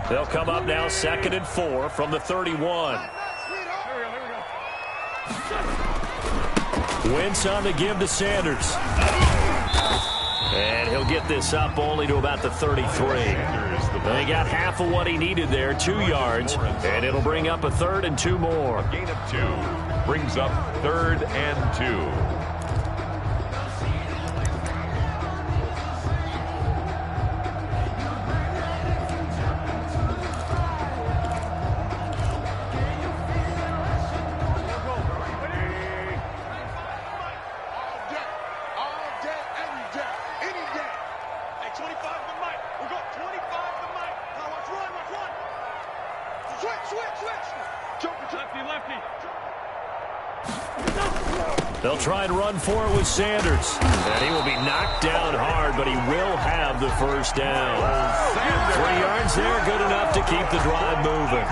They'll come up now 2nd and 4 from the 31. Wentz on the give to Sanders. And he'll get this up only to about the 33. They got half of what he needed there, 2 yards, and it'll bring up a 3rd and 2 more. A gain of 2 brings up 3rd and 2. They'll try and run for it with Sanders. And he will be knocked down hard, but he will have the first down. 3 yards there, good enough to keep the drive moving.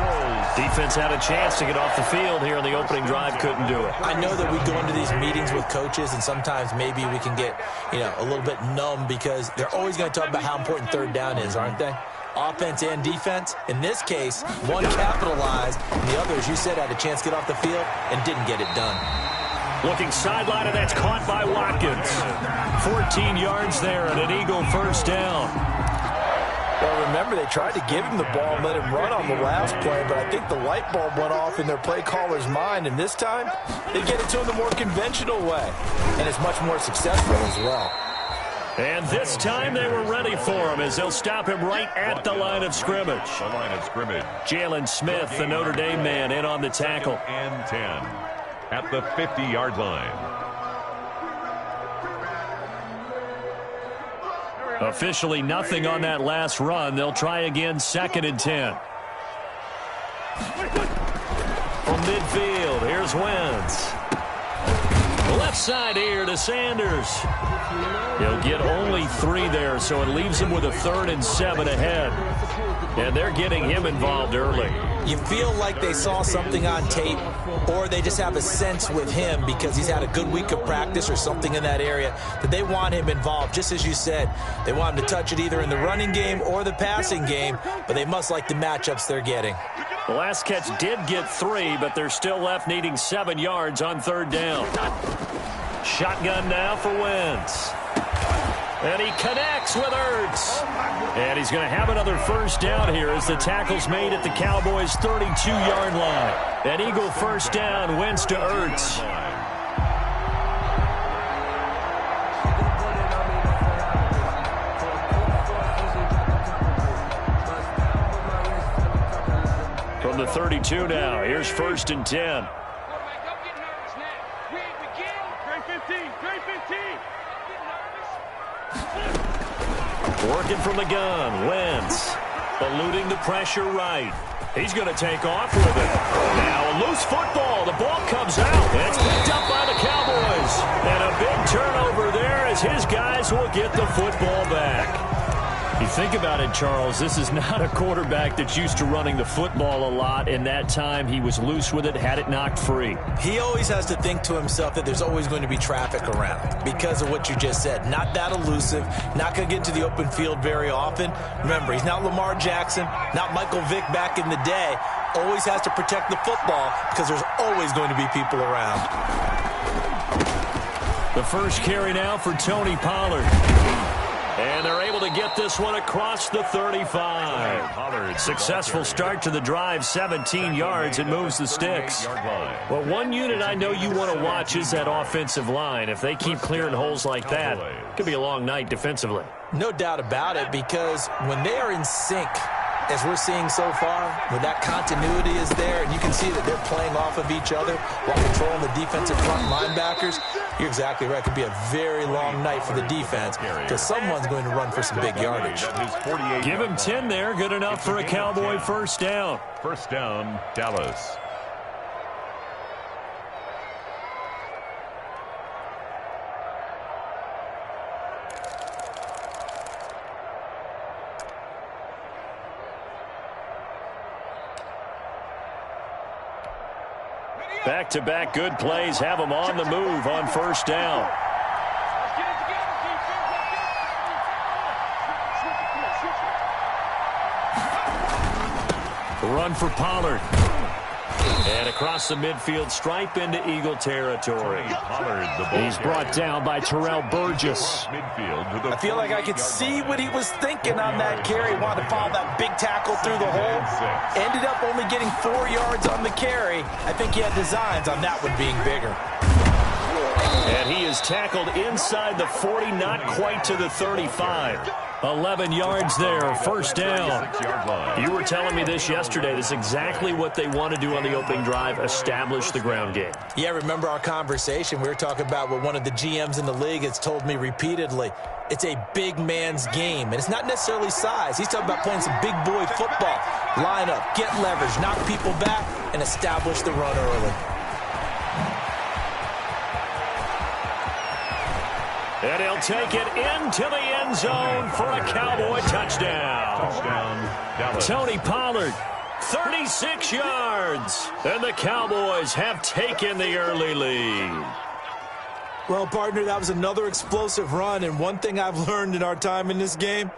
Defense had a chance to get off the field here on the opening drive, couldn't do it. I know that we go into these meetings with coaches, and sometimes maybe we can get, a little bit numb because they're always going to talk about how important 3rd down is, aren't they? Offense and defense. In this case, one capitalized, and the other, as you said, had a chance to get off the field and didn't get it done. Looking sideline, and that's caught by Watkins. 14 yards there and an Eagle first down. Well, remember, they tried to give him the ball and let him run on the last play, but I think the light bulb went off in their play caller's mind, and this time they get it to him the more conventional way, and it's much more successful as well. And this time they were ready for him as they'll stop him right at the line of scrimmage. Jalen Smith, the Notre Dame man, in on the tackle. And 10 at the 50-yard line. Officially nothing on that last run. They'll try again 2nd and 10. From midfield, here's Wentz. Left side here to Sanders. He'll get only 3 there, so it leaves him with a 3rd and 7 ahead. And they're getting him involved early. You feel like they saw something on tape, or they just have a sense with him because he's had a good week of practice or something in that area that they want him involved. Just as you said, they want him to touch it either in the running game or the passing game, but they must like the matchups they're getting. The last catch did get 3, but they're still left needing 7 yards on 3rd down. Shotgun now for Wentz. And he connects with Ertz. And he's going to have another first down here as the tackle's made at the Cowboys' 32-yard line. An Eagle first down, Wentz to Ertz. From the 32 now, here's 1st and 10. Working from the gun, Wentz. Eluding the pressure right. He's going to take off with it. Now a loose football. The ball comes out. It's picked up by the Cowboys. And a big turnover there as his guys will get the football back. You think about it, Charles, this is not a quarterback that's used to running the football a lot. In that time, he was loose with it, had it knocked free. He always has to think to himself that there's always going to be traffic around because of what you just said. Not that elusive, not going to get into the open field very often. Remember, he's not Lamar Jackson, not Michael Vick back in the day. Always has to protect the football because there's always going to be people around. The first carry now for Tony Pollard. And they're able to get this one across the 35. Successful start to the drive, 17 yards, and moves the sticks. Well, one unit I know you want to watch is that offensive line. If they keep clearing holes like that, it could be a long night defensively. No doubt about it, because when they are in sync, as we're seeing so far, when that continuity is there, and you can see that they're playing off of each other while controlling the defensive front linebackers, you're exactly right. It could be a very long night for the defense because someone's going to run for some big yardage. Give him 10 there. Good enough for a Cowboy first down. First down, Dallas. Back-to-back good plays have them on the move on first down. Run for Pollard. And across the midfield stripe into Eagle territory. He's brought down by Terrell Burgess. I feel like I could see what he was thinking on that carry. Wanted to follow that big tackle through the hole. Ended up only getting 4 yards on the carry. I think he had designs on that one being bigger. And he is tackled inside the 40, not quite to the 35. 11 yards there, first down. You were telling me this yesterday. This is exactly what they want to do on the opening drive, establish the ground game. Yeah, remember our conversation? We were talking about what one of the GMs in the league has told me repeatedly. It's a big man's game, and it's not necessarily size. He's talking about playing some big boy football. Line up, get leverage, knock people back, and establish the run early. And he'll take it into the end zone for a Cowboy touchdown. Tony Pollard, 36 yards. And the Cowboys have taken the early lead. Well, partner, that was another explosive run. And one thing I've learned in our time in this game,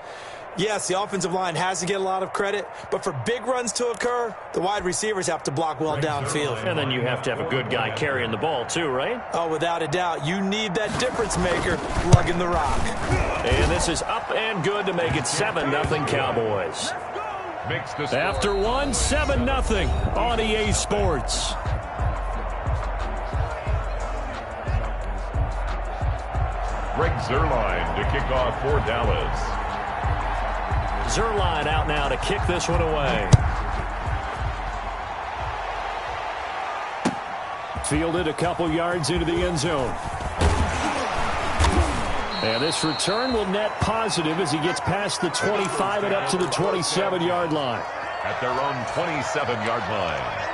yes, the offensive line has to get a lot of credit, but for big runs to occur, the wide receivers have to block well downfield. And then you have to have a good guy carrying the ball too, right? Oh, without a doubt. You need that difference maker lugging the rock. And this is up and good to make it 7-0 Cowboys. After one, 7-0 on EA Sports. Greg Zuerlein to kick off for Dallas. Zuerlein out now to kick this one away. Fielded a couple yards into the end zone. And this return will net positive as he gets past the 25 and up to the 27-yard line. At their own 27-yard line.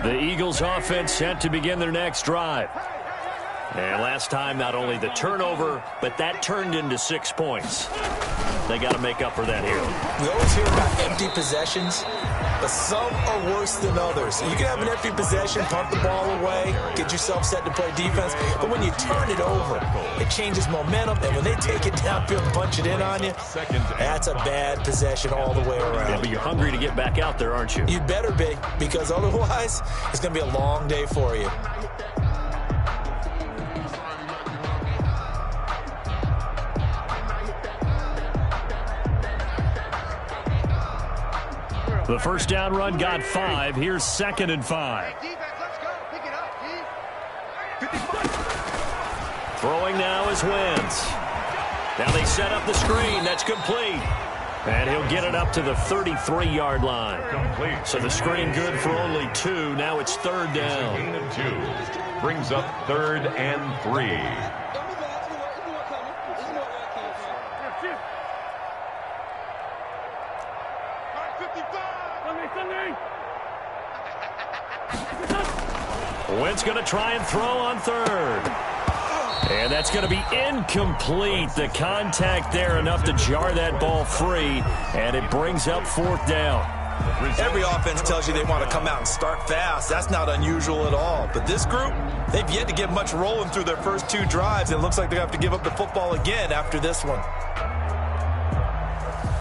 The Eagles offense set to begin their next drive. And last time, not only the turnover, but that turned into 6 points. They got to make up for that here. We always hear about empty possessions, but some are worse than others. You can have an empty possession, punt the ball away, get yourself set to play defense, but when you turn it over, it changes momentum, and when they take it downfield and punch it in on you, that's a bad possession all the way around. Yeah, but you're hungry to get back out there, aren't you? You better be, because otherwise, it's going to be a long day for you. The first down run got 5. Here's 2nd and 5. Throwing now is Wentz. Now they set up the screen. That's complete. And he'll get it up to the 33-yard line. So the screen good for only 2. Now it's 3rd down. Gain of 2. Brings up 3rd and 3. Wentz going to try and throw on 3rd. And that's going to be incomplete. The contact there enough to jar that ball free. And it brings up 4th down. Every offense tells you they want to come out and start fast. That's not unusual at all. But this group, they've yet to get much rolling through their first 2 drives. It looks like they have to give up the football again after this one.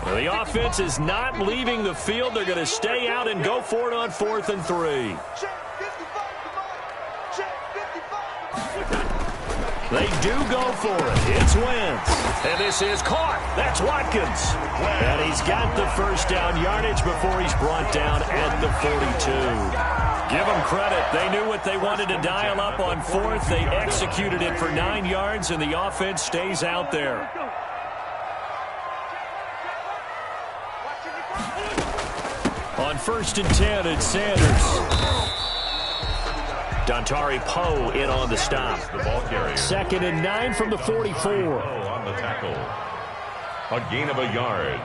Well, the offense is not leaving the field. They're going to stay out and go for it on 4th and 3. They do go for it. It's Wentz. And this is caught. That's Watkins. And he's got the first down yardage before he's brought down at the 42. Give them credit. They knew what they wanted to dial up on 4th. They executed it for 9 yards, and the offense stays out there. On 1st and 10, it's Sanders. Dontari Poe in on the stop. The ball carrier. 2nd and 9 from the 44. On the tackle. A gain of a yard.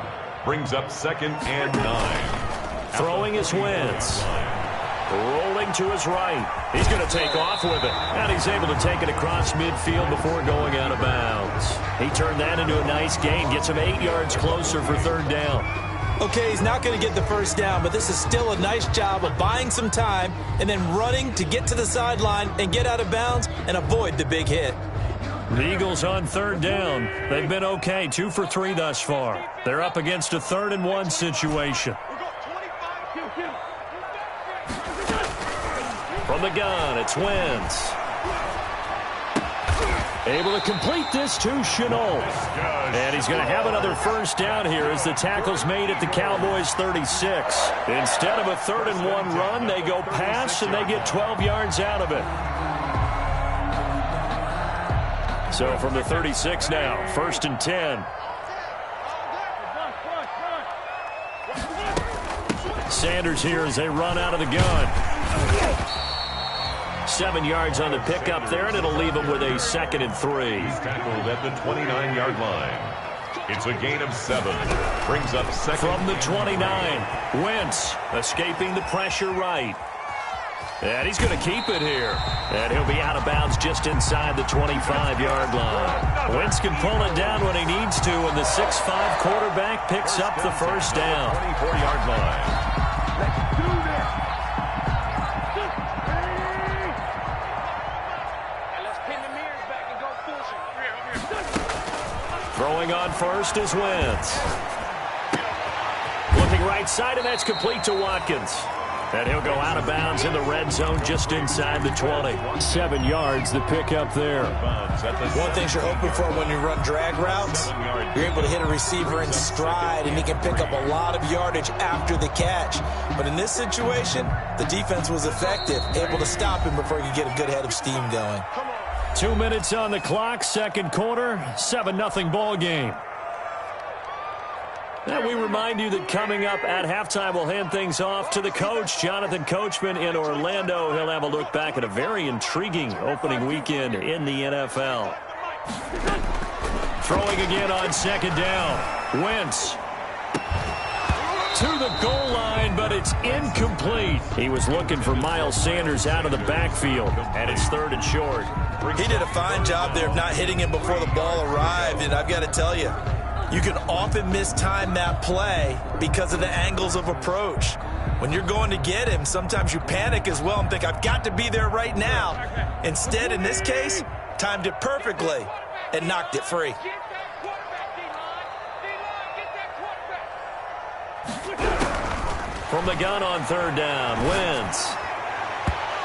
Brings up 2nd and 9. Throwing is Wentz. Rolling him to his right. He's going to take off with it. And he's able to take it across midfield before going out of bounds. He turned that into a nice gain. Gets him 8 yards closer for third down. Okay, he's not going to get the first down, but this is still a nice job of buying some time and then running to get to the sideline and get out of bounds and avoid the big hit. The Eagles on third down. They've been okay, 2 for 3 thus far. They're up against a 3rd and 1 situation. From the gun, it's Wentz. Able to complete this to Shenault. And he's going to have another first down here as the tackle's made at the Cowboys' 36. Instead of a 3rd and 1 run, they go pass and they get 12 yards out of it. So from the 36 now, 1st and 10. Sanders here as they run out of the gun. 7 yards on the pickup there, and it'll leave him with a 2nd and 3. He's tackled at the 29-yard line. It's a gain of 7. Brings up 2nd. From the 29, Wentz escaping the pressure right. And he's going to keep it here. And he'll be out of bounds just inside the 25-yard line. Wentz can pull it down when he needs to, and the 6'5 quarterback picks up the first down. 24-yard line. Throwing on first is Wentz. Looking right side, and that's complete to Watkins. And he'll go out of bounds in the red zone just inside the 20. 7 yards, the pickup there. One thing you're hoping for when you run drag routes, you're able to hit a receiver in stride, and he can pick up a lot of yardage after the catch. But in this situation, the defense was effective, able to stop him before he could get a good head of steam going. 2 minutes on the clock, second quarter, 7-0 ball game. And we remind you that coming up at halftime, we'll hand things off to the coach, Jonathan Coachman in Orlando. He'll have a look back at a very intriguing opening weekend in the NFL. Throwing again on second down. Wentz to the goal line, but it's incomplete. He was looking for Miles Sanders out of the backfield, and it's 3rd and short. He did a fine job there of not hitting him before the ball arrived, and I've got to tell you, you can often mistime that play because of the angles of approach. When you're going to get him, sometimes you panic as well and think, I've got to be there right now. Instead, in this case, timed it perfectly and knocked it free. From the gun on third down, Wentz.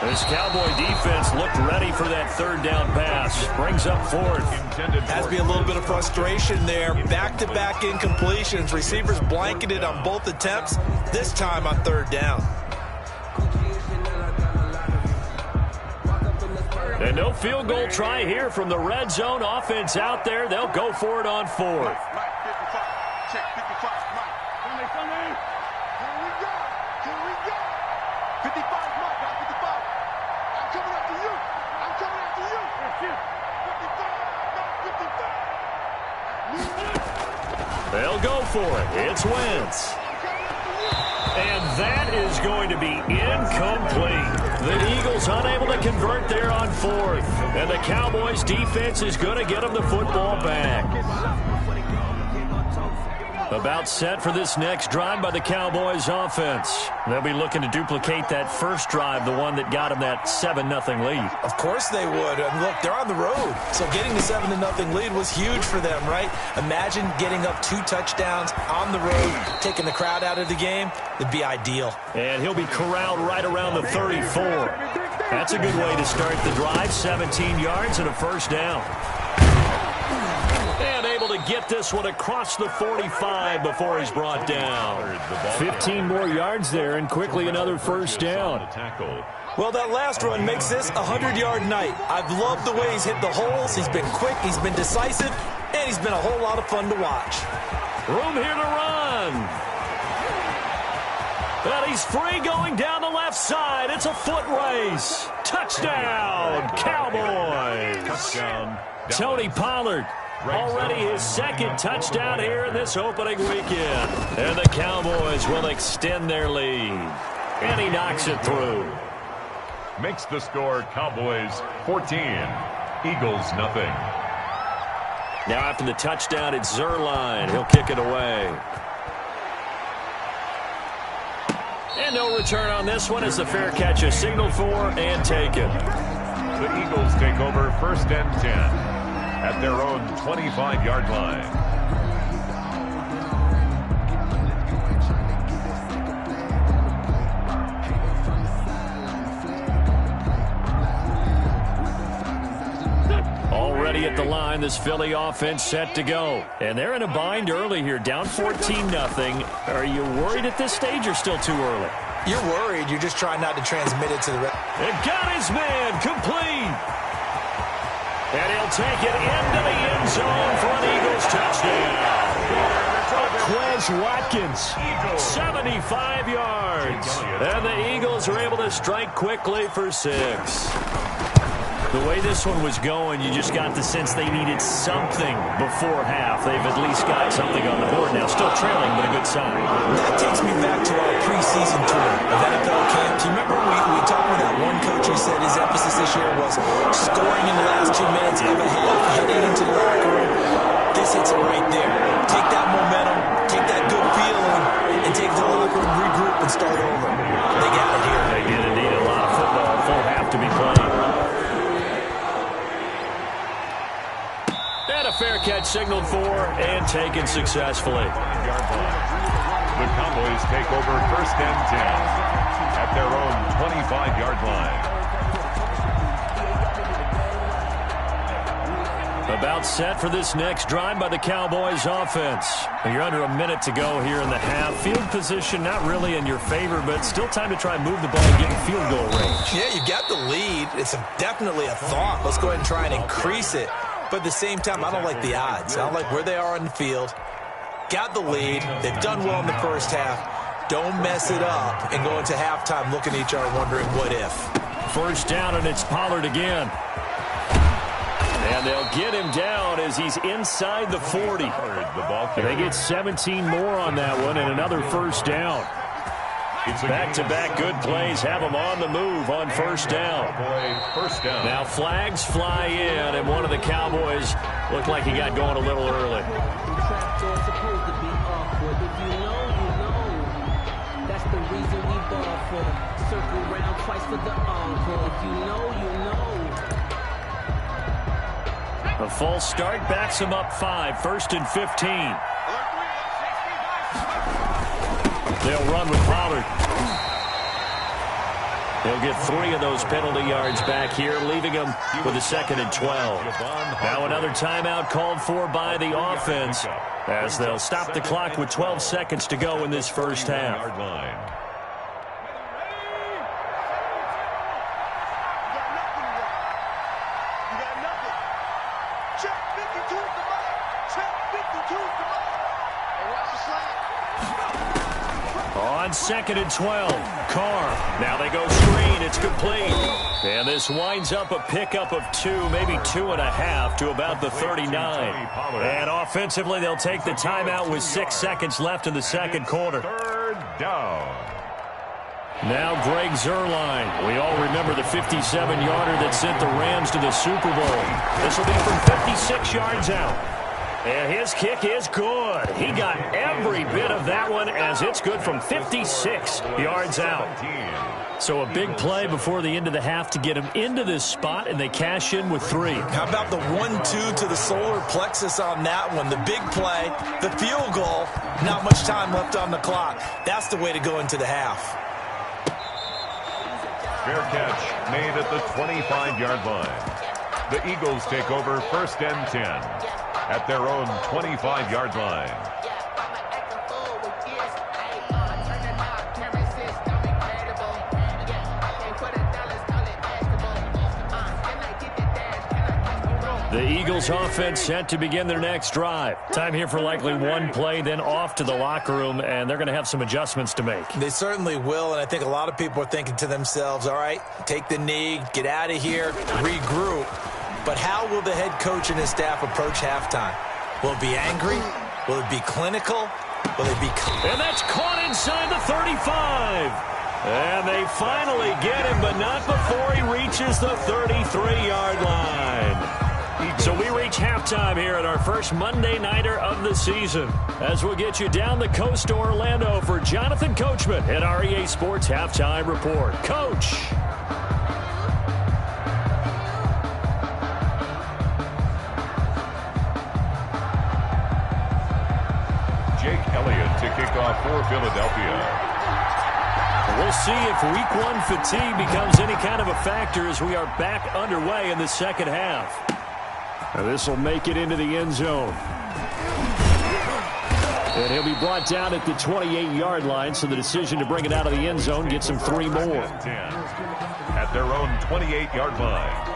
This Cowboy defense looked ready for that third down pass. Brings up 4th. Has to be a little bit of frustration there. Back-to-back incompletions. Receivers blanketed on both attempts, this time on third down. And no field goal try here from the red zone. Offense out there. They'll go for it on 4th. They'll go for it. It's Wentz. And that is going to be incomplete. The Eagles unable to convert there on 4th. And the Cowboys defense is going to get them the football back. About set for this next drive by the Cowboys offense. They'll be looking to duplicate that first drive, the one that got them that 7-0 lead. Of course they would. And look, they're on the road. So getting the 7-0 lead was huge for them, right? Imagine getting up 2 touchdowns on the road, taking the crowd out of the game. It'd be ideal. And he'll be corralled right around the 34. That's a good way to start the drive. 17 yards and a first down. And able to get this one across the 45 before he's brought down. 15 more yards there, and quickly another first down. Well, that last run makes this a 100-yard night. I've loved the way he's hit the holes. He's been quick, he's been decisive, and he's been a whole lot of fun to watch. Room here to run. And he's free going down the left side. It's a foot race. Touchdown, Cowboys. Touchdown. Tony Pollard. Already his 2nd touchdown here in this opening weekend. And the Cowboys will extend their lead. And he knocks it through. makes the score Cowboys 14, Eagles nothing. Now after the touchdown, it's Zerline. He'll kick it away. And no return on this one as the fair catch is signaled for and taken. The Eagles take over 1st and 10 at their own 25-yard line. Already at the line, this Philly offense set to go. And they're in a bind early here, down 14-0. Are you worried at this stage or still too early? You're worried. You're just trying not to transmit it to the rest. And got his man complete. And he'll take it into the end zone for an Eagles touchdown. Quez Watkins, 75 yards. And the Eagles are able to strike quickly for 6. The way this one was going, you just got the sense they needed something before half. They've at least got something on the board now. Still trailing, but a good sign. That takes me back to our preseason tour of NFL camps. You remember we talked with that one coach who said his emphasis this year was scoring in the last 2 minutes of a half, heading into the locker room. This hits it right there. Take that momentum, take that good feeling, and take the locker room, regroup, and start over. They got it here. They did indeed. A lot of football, full half to be played. And a fair catch signaled for and taken successfully. The Cowboys take over 1st and 10 at their own 25-yard line. About set for this next drive by the Cowboys offense. You're under a minute to go here in the half. Field position not really in your favor, but still time to try and move the ball and get in field goal range. Yeah, you got the lead. It's definitely a thought. Let's go ahead and try and increase it. But at the same time, I don't like the odds. I don't like where they are on the field. Got the lead. They've done well in the first half. Don't mess it up and go into halftime looking at each other wondering what if. First down, and it's Pollard again. And they'll get him down as he's inside the 40. They get 17 more on that one and another first down. Back-to-back good plays have them on the move on first down. Now flags fly in, and one of the Cowboys looked like he got going a little early. That's the reason we ball for. Circle round twice for the encore. If you know, you know. A false start backs him up 5, 1st and 15. They'll run with Pollard. He'll get 3 of those penalty yards back here, leaving him with a 2nd and 12. Now another timeout called for by the offense as they'll stop the clock with 12 seconds to go in this first half. On 2nd and 12, Carr. Now they go screen. It's complete. And this winds up a pickup of 2, maybe 2.5 to about the 39. And offensively, they'll take the timeout with 6 seconds left in the second quarter. 3rd down. Now Greg Zerline. We all remember the 57-yarder that sent the Rams to the Super Bowl. This will be from 56 yards out. And his kick is good. He got every bit of that one as it's good from 56 yards out. So a big play before the end of the half to get him into this spot, and they cash in with 3. How about the 1-2 to the solar plexus on that one? The big play, the field goal, not much time left on the clock. That's the way to go into the half. Fair catch made at the 25-yard line. The Eagles take over 1st and 10 at their own 25-yard line. The Eagles offense set to begin their next drive. Time here for likely one play, then off to the locker room, and they're going to have some adjustments to make. They certainly will, and I think a lot of people are thinking to themselves, all right, take the knee, get out of here, regroup. But how will the head coach and his staff approach halftime? Will it be angry? Will it be clinical? Will it be... And that's caught inside the 35. And they finally get him, but not before he reaches the 33-yard line. So we reach halftime here at our first Monday Nighter of the season, as we'll get you down the coast to Orlando for Jonathan Coachman at our EA Sports Halftime Report. Coach. Jake Elliott to kick off for Philadelphia. We'll see if Week 1 fatigue becomes any kind of a factor as we are back underway in the second half. This will make it into the end zone. And he'll be brought down at the 28-yard line, so the decision to bring it out of the end zone gets him 3 more. At their own 28-yard line.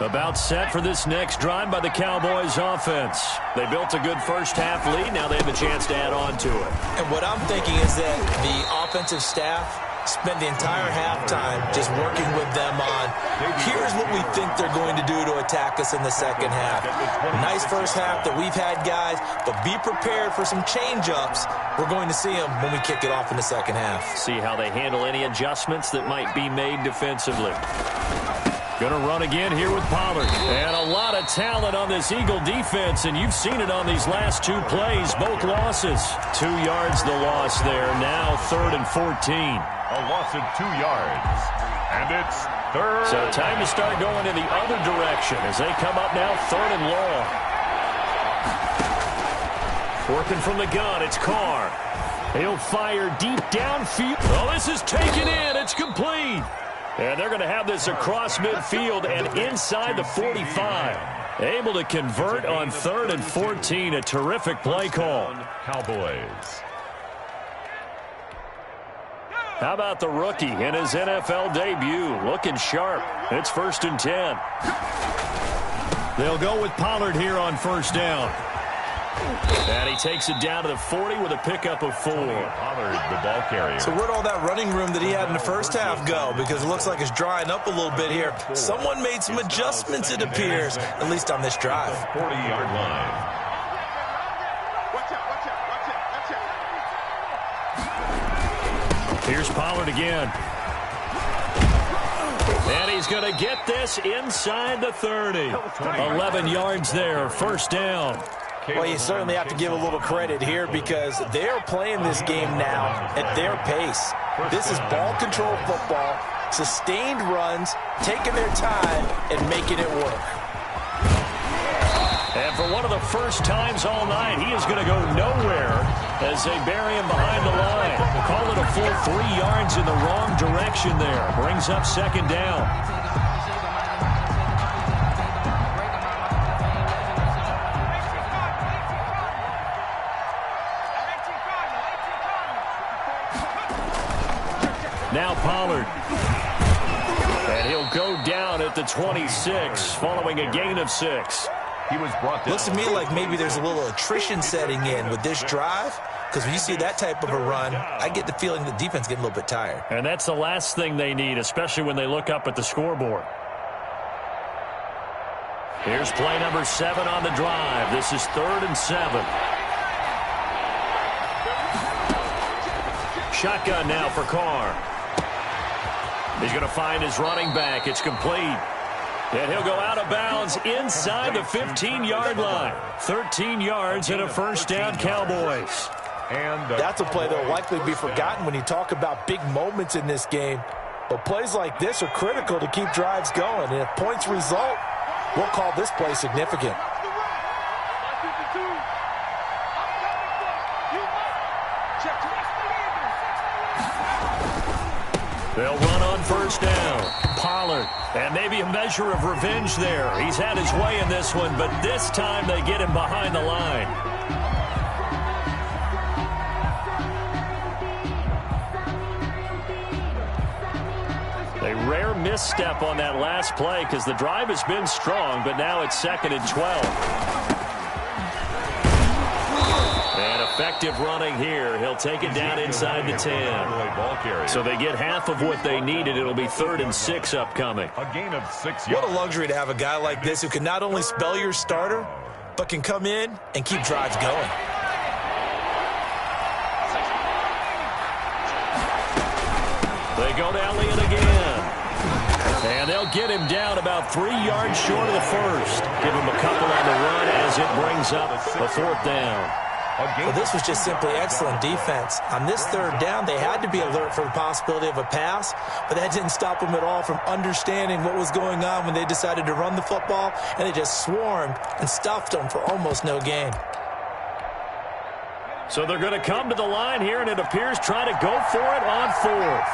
About set for this next drive by the Cowboys offense. They built a good first-half lead. Now they have a chance to add on to it. And what I'm thinking is that the offensive staff spend the entire halftime just working with them on, here's what we think they're going to do to attack us in the second half. Nice first half that we've had, guys, but be prepared for some change-ups. We're going to see them when we kick it off in the second half. See how they handle any adjustments that might be made defensively. Going to run again here with Pollard. And a lot of talent on this Eagle defense, and you've seen it on these last 2 plays, both losses. 2 yards the loss there, now 3rd and 14. A loss of 2 yards. And it's 3rd. So time to start going in the other direction as they come up now 3rd and long. Working from the gun, it's Carr. He'll fire deep downfield. Oh, this is taken in. It's complete. And they're going to have this across midfield and inside the 45. Able to convert on 3rd and 14. A terrific play call. Cowboys. How about the rookie in his NFL debut? Looking sharp. It's 1st and 10. They'll go with Pollard here on 1st down. And he takes it down to the 40 with a pickup of 4. Pollard, the ball carrier. So where'd all that running room that he had in the first half go? Because it looks like it's drying up a little bit here. Someone made some adjustments, it appears, at least on this drive. 40-yard line. Here's Pollard again. And he's going to get this inside the 30. 11 yards there, 1st down. Well, you certainly have to give a little credit here because they're playing this game now at their pace. This is ball control football, sustained runs, taking their time, and making it work. And for one of the first times all night, he is going to go nowhere as they bury him behind the line. Call it a full 3 yards in the wrong direction there. Brings up 2nd down. Now Pollard. And he'll go down at the 26 following a gain of 6. He was brought down. Looks to me like maybe there's a little attrition setting in with this drive because when you see that type of a run, I get the feeling the defense getting a little bit tired. And that's the last thing they need, especially when they look up at the scoreboard. Here's play number 7 on the drive. This is 3rd and 7. Shotgun now for Carr. He's going to find his running back. It's complete. And he'll go out of bounds inside the 15-yard line. 13 yards and a 1st down, Cowboys. And that's a play that will likely be forgotten when you talk about big moments in this game. But plays like this are critical to keep drives going. And if points result, we'll call this play significant. They'll run on 1st down. Pollard. And maybe a measure of revenge there. He's had his way in this one, but this time they get him behind the line. A rare misstep on that last play because the drive has been strong, but now it's 2nd and 12. Effective running here. He'll take it down inside the 10. So they get half of what they needed. It'll be 3rd and 6 upcoming. A gain of 6 yards. What a luxury to have a guy like this who can not only spell your starter, but can come in and keep drives going. They go to Elliott again. And they'll get him down about 3 yards short of the first. Give him a couple on the run as it brings up a fourth down. Well, this was just simply excellent defense. On this third down, they had to be alert for the possibility of a pass, but that didn't stop them at all from understanding what was going on when they decided to run the football, and they just swarmed and stuffed them for almost no gain. So they're going to come to the line here, and it appears trying to go for it on fourth.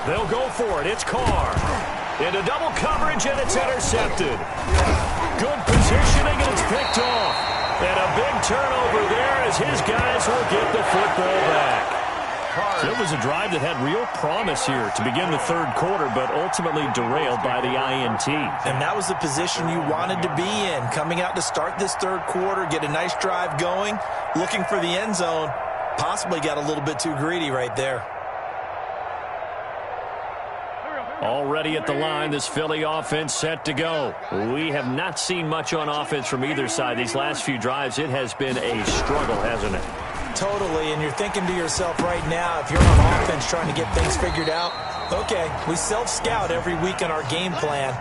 They'll go for it. It's Carr. Into double coverage, and it's intercepted. Good positioning, and it's picked off. And a big turnover there as his guys will get the football back. So it was a drive that had real promise here to begin the third quarter, but ultimately derailed by the INT. And that was the position you wanted to be in, coming out to start this third quarter, get a nice drive going, looking for the end zone. Possibly got a little bit too greedy right there. Already at the line, this Philly offense set to go. We have not seen much on offense from either side. These last few drives, it has been a struggle, hasn't it? Totally, and you're thinking to yourself right now, if you're on offense trying to get things figured out, okay, we self-scout every week in our game plan.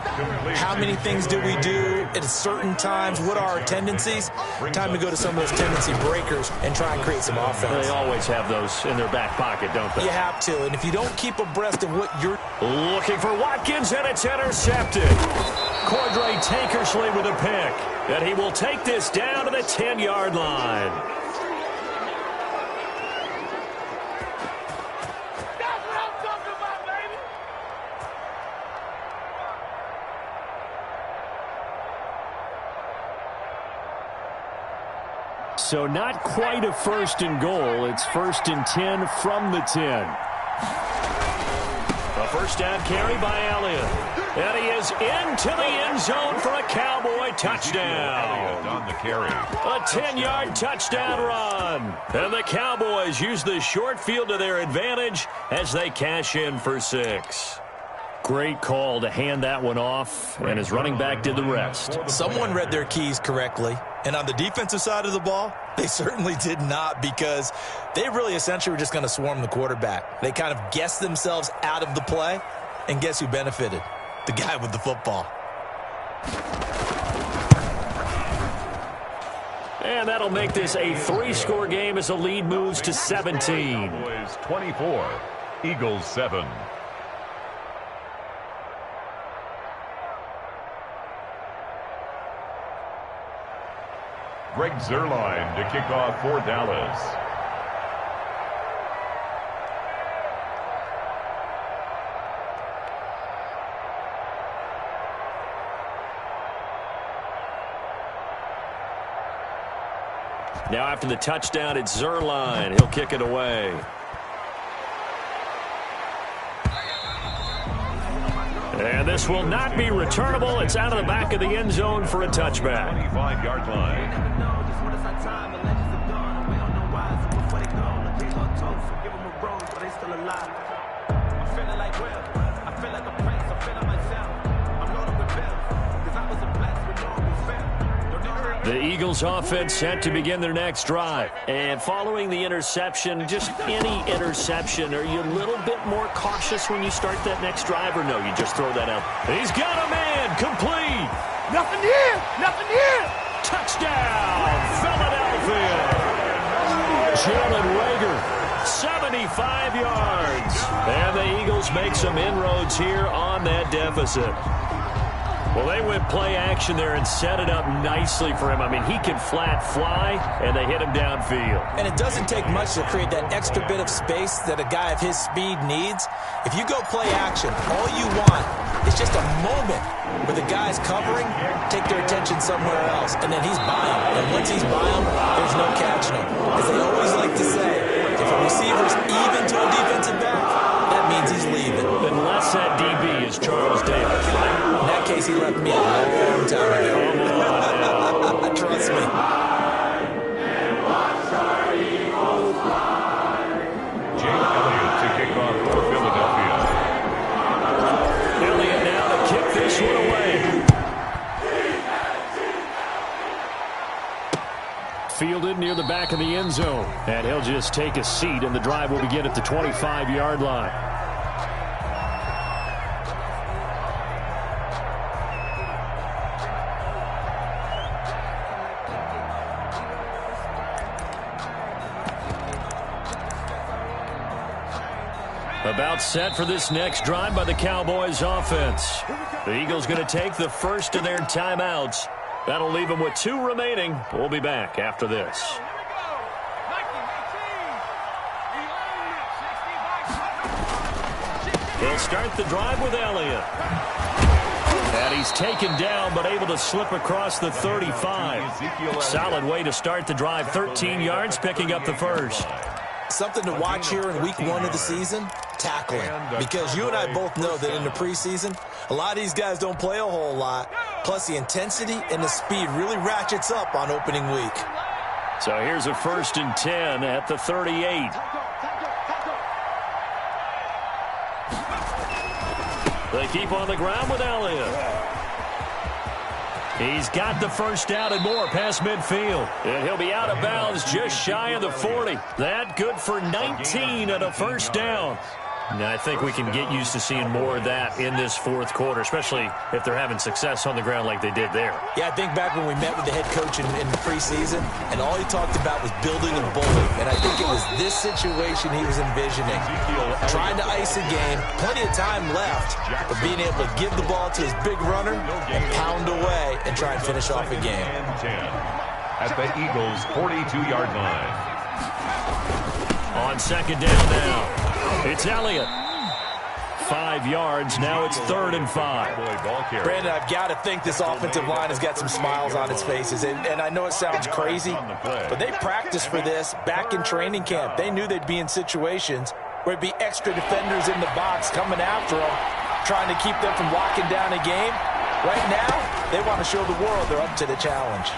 How many things do we do at certain times? What are our tendencies? Time to go to some of those tendency breakers and try and create some offense. They always have those in their back pocket, don't they? You have to, and if you don't keep abreast of what you're... Looking for Watkins, and it's intercepted. Cordray Tankersley with a pick, and he will take this down to the 10-yard line. So not quite a first and goal. It's first and 10 from the 10. A first down carry by Elliott. And he is into the end zone for a Cowboy touchdown. On the carry. A 10-yard touchdown run. And the Cowboys use the short field to their advantage as they cash in for 6. Great call to hand that one off, and his running back did the rest. Someone read their keys correctly, and on the defensive side of the ball, they certainly did not, because they really essentially were just going to swarm the quarterback. They kind of guessed themselves out of the play, and guess who benefited? The guy with the football. And that'll make this a 3-score game as the lead moves to 17. Cowboys 24, Eagles 7. Greg Zuerlein to kick off for Dallas. Now after the touchdown, it's Zuerlein. He'll kick it away. And this will not be returnable. It's out of the back of the end zone for a touchback. 25-yard line. The Eagles offense set to begin their next drive. And following the interception, just any interception, are you a little bit more cautious when you start that next drive, or no, you just throw that out? He's got a man, complete. Nothing here, nothing here. Touchdown, Philadelphia. Jalen Reagor, 75 yards. And the Eagles make some inroads here on that deficit. Well, they went play action there and set it up nicely for him. I mean, he can flat fly, and they hit him downfield. And it doesn't take much to create that extra bit of space that a guy of his speed needs. If you go play action, all you want is just a moment where the guy's covering, take their attention somewhere else, and then he's by him. And once he's by him, there's no catching him. As they always like to say, if a receiver's even to a defensive back, that means he's leaving. Unless that DB is Charles Davis, right? In that case, he left me a long time ago. Trust me. Jake Elliott to kick off for Philadelphia. Elliott now to kick this one away. end zone. And he'll just take a seat, and the drive will begin at the 25-yard line. About set for this next drive by the Cowboys offense. The Eagles going to take the first of their timeouts. That'll leave them with 2 remaining. We'll be back after this. He'll start the drive with Elliott. And he's taken down, but able to slip across the 35. Solid way to start the drive. 13 yards, picking up the first. Something to watch here in week 1 of the season, tackling. Because you and I both know that in the preseason, a lot of these guys don't play a whole lot. Plus, the intensity and the speed really ratchets up on opening week. So here's a 1st and 10 at the 38. They keep on the ground with Elliott. He's got the first down and more past midfield. And he'll be out of bounds just shy of the 40. That good for 19 and a first down. Now, I think we can get used to seeing more of that in this 4th quarter, especially if they're having success on the ground like they did there. Yeah, I think back when we met with the head coach in the preseason, and all he talked about was building and bowling. And I think it was this situation he was envisioning. Trying to ice a game, plenty of time left, but being able to give the ball to his big runner and pound away and try and finish off a game. At the Eagles' 42-yard line. On 2nd down now. It's Elliott. 5 yards. Now it's 3rd and 5. Brandon, I've got to think this offensive line has got some smiles on its faces. And I know it sounds crazy, but they practiced for this back in training camp. They knew they'd be in situations where it'd be extra defenders in the box coming after them, trying to keep them from locking down a game. Right now, they want to show the world they're up to the challenge.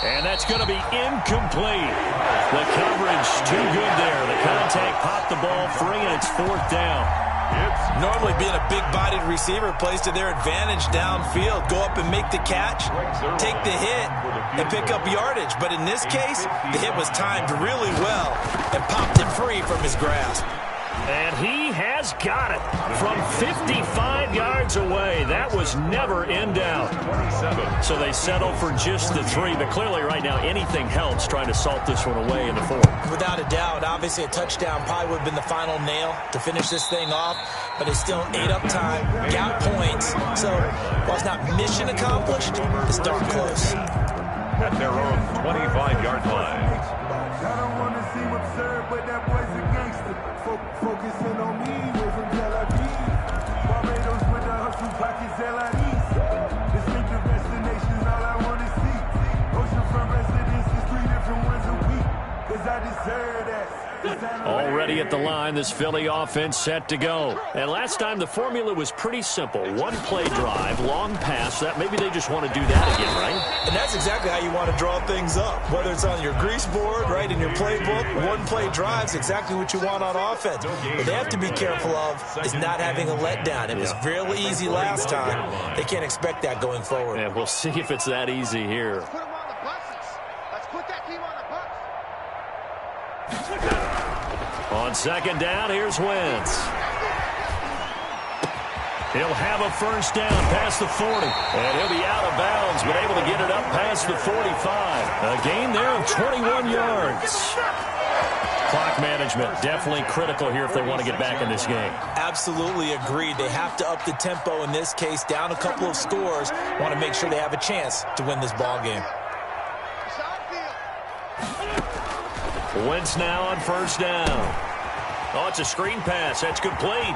And that's going to be incomplete. The coverage too good there. The contact popped the ball free, and it's 4th down. Normally being a big-bodied receiver plays to their advantage downfield. Go up and make the catch, take the hit, and pick up yardage. But in this case, the hit was timed really well and popped it free from his grasp. And he has got it from 55 yards away. That was never in doubt. So they settle for just the 3. But clearly right now anything helps trying to salt this one away in the 4th. Without a doubt, obviously a touchdown probably would have been the final nail to finish this thing off. But it's still ate up time, got points. So while it's not mission accomplished, it's darn close. At their own 25-yard line. I don't want to seem absurd, but that boy's a gangster. Focusing on me, way from Tel Aviv. Barbados with the hustle pockets, LIEs. Distinctive destinations, all I want to see. Oceanfront residences, 3 different ones a week. Cause I deserve that. Already at the line, this Philly offense set to go. And last time the formula was pretty simple. 1-play drive, long pass. That maybe they just want to do that again, right? And that's exactly how you want to draw things up. Whether it's on your grease board, right, in your playbook, 1-play drive's exactly what you want on offense. What they have to be careful of is not having a letdown. It was real easy last time. They can't expect that going forward. And we'll see if it's that easy here. Put them on the buses. Let's put that team on the bus. On 2nd down, here's Wentz. He'll have a first down past the 40. And he'll be out of bounds, but able to get it up past the 45. A gain there of 21 yards. Clock management definitely critical here if they want to get back in this game. Absolutely agreed. They have to up the tempo in this case, down a couple of scores. Want to make sure they have a chance to win this ball game. Wentz now on first down. Oh, it's a screen pass. That's complete.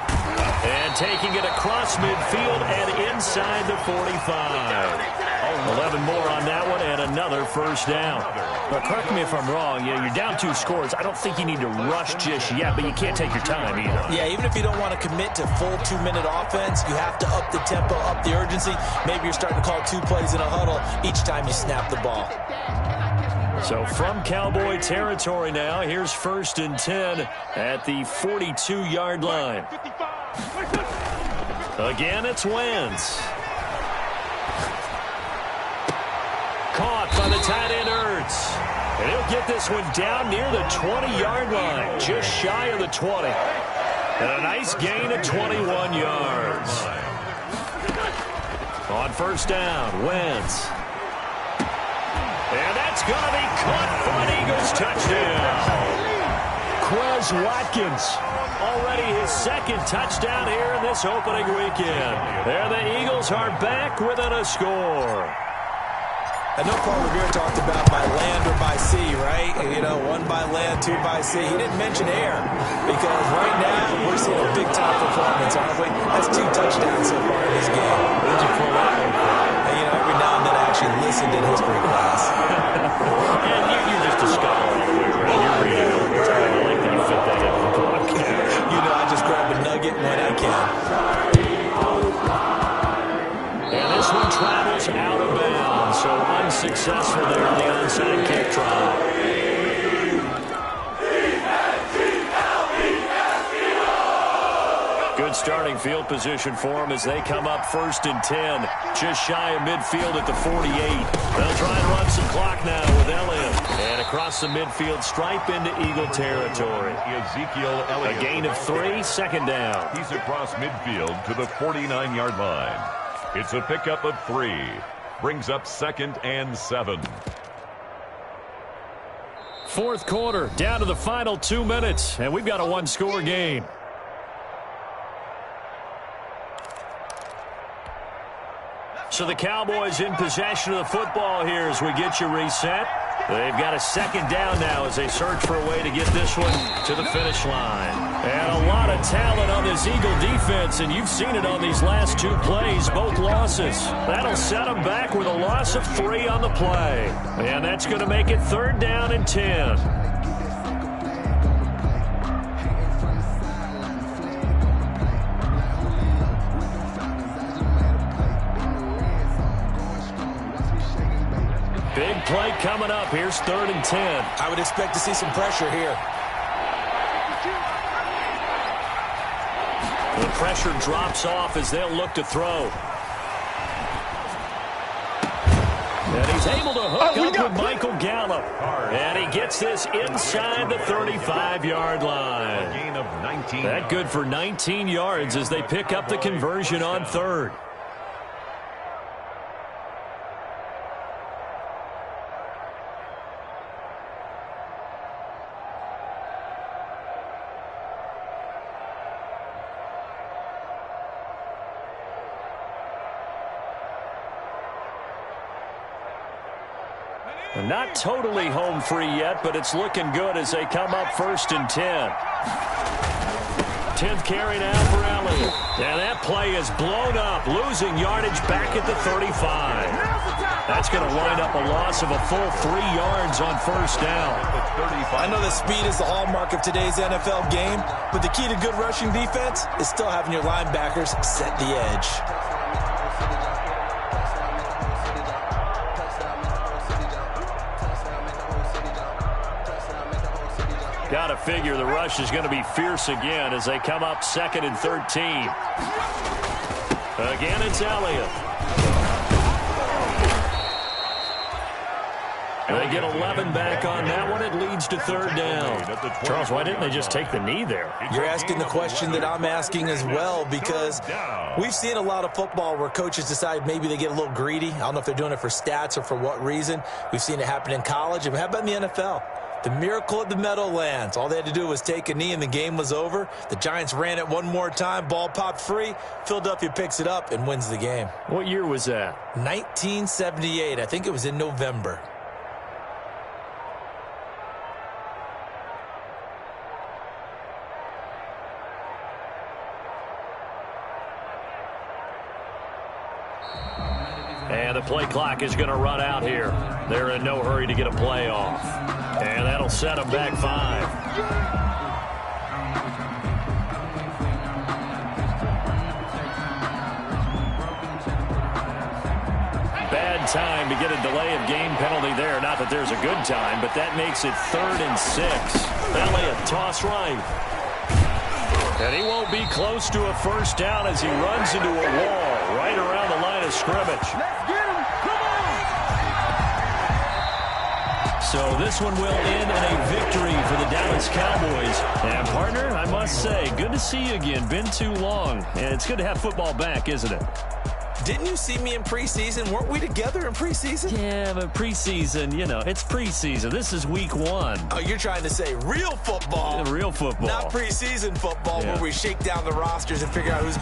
And taking it across midfield and inside the 45. 11 more on that one and another first down. But correct me if I'm wrong. You're down 2 scores. I don't think you need to rush just yet, but you can't take your time either. Yeah, even if you don't want to commit to full 2-minute offense, you have to up the tempo, up the urgency. Maybe you're starting to call 2 plays in a huddle each time you snap the ball. So from Cowboy territory now, here's 1st and 10 at the 42-yard line. Again, it's Wentz. Caught by the tight end Ertz. And he'll get this one down near the 20-yard line, just shy of the 20. And a nice gain of 21 yards. On first down, Wentz. And that's going to be caught for an Eagles touchdown. Quez Watkins, already his second touchdown here in this opening weekend. There the Eagles are back within a score. I know Paul Revere talked about by land or by sea, right? You know, one by land, two by sea. He didn't mention air because right now we're seeing a big-time performance, aren't we? That's 2 touchdowns so far in this game. Where'd you pull that one from? And, you know, every now and then I actually listened in history class. And you're just a scholar all the way around. You're reading all the time. I like that you fit that into the podcast. You know, I just grab a nugget when I can. And this one travels out of bounds, so unsuccessful there on the onside kick try. Good starting field position for them as they come up 1st and 10, just shy of midfield at the 48. They'll try and run some clock now with Elliott. And across the midfield stripe into Eagle territory. Ezekiel Elliott. A gain of 3, second down. He's across midfield to the 49-yard line. It's a pickup of 3. Brings up 2nd and 7. Fourth quarter, down to the final 2 minutes, and we've got a one-score game. So the Cowboys in possession of the football here as we get you reset. They've got a second down now as they search for a way to get this one to the finish line. And a lot of talent on this Eagle defense, and you've seen it on these last 2 plays, both losses. That'll set them back with a loss of 3 on the play. And that's going to make it 3rd down and 10. Big play coming up. Here's 3rd and 10. I would expect to see some pressure here. The pressure drops off as they'll look to throw. And he's able to hook up with Michael Gallup. And he gets this inside the 35-yard line. A gain of 19. That good for 19 yards as they pick up the conversion on 3rd. Not totally home free yet, but it's looking good as they come up 1st and 10. 10th carry now for Elliott. And that play is blown up, losing yardage back at the 35. That's going to wind up a loss of a full 3 yards on 1st down. I know that speed is the hallmark of today's NFL game, but the key to good rushing defense is still having your linebackers set the edge. Got to figure the rush is going to be fierce again as they come up 2nd and 13. Again, it's Elliott. They get 11 back on that one. It leads to 3rd down. Charles, why didn't they just take the knee there? You're asking the question that I'm asking as well, because we've seen a lot of football where coaches decide maybe they get a little greedy. I don't know if they're doing it for stats or for what reason. We've seen it happen in college. And how about in the NFL? The miracle at the Meadowlands. All they had to do was take a knee and the game was over. The Giants ran it one more time. Ball popped free. Philadelphia picks it up and wins the game. What year was that? 1978. I think it was in November. And the play clock is going to run out here. They're in no hurry to get a play off. And that'll set them back 5. Bad time to get a delay of game penalty there. Not that there's a good time, but that makes it 3rd and 6. Elliott, toss right. And he won't be close to a 1st down as he runs into a wall right around the line of scrimmage. So this one will end in a victory for the Dallas Cowboys. And, partner, I must say, good to see you again. Been too long. And it's good to have football back, isn't it? Didn't you see me in preseason? Weren't we together in preseason? Yeah, but preseason, you know, it's preseason. This is week 1. Oh, you're trying to say real football. Real football. Not preseason football where we shake down the rosters and figure out who's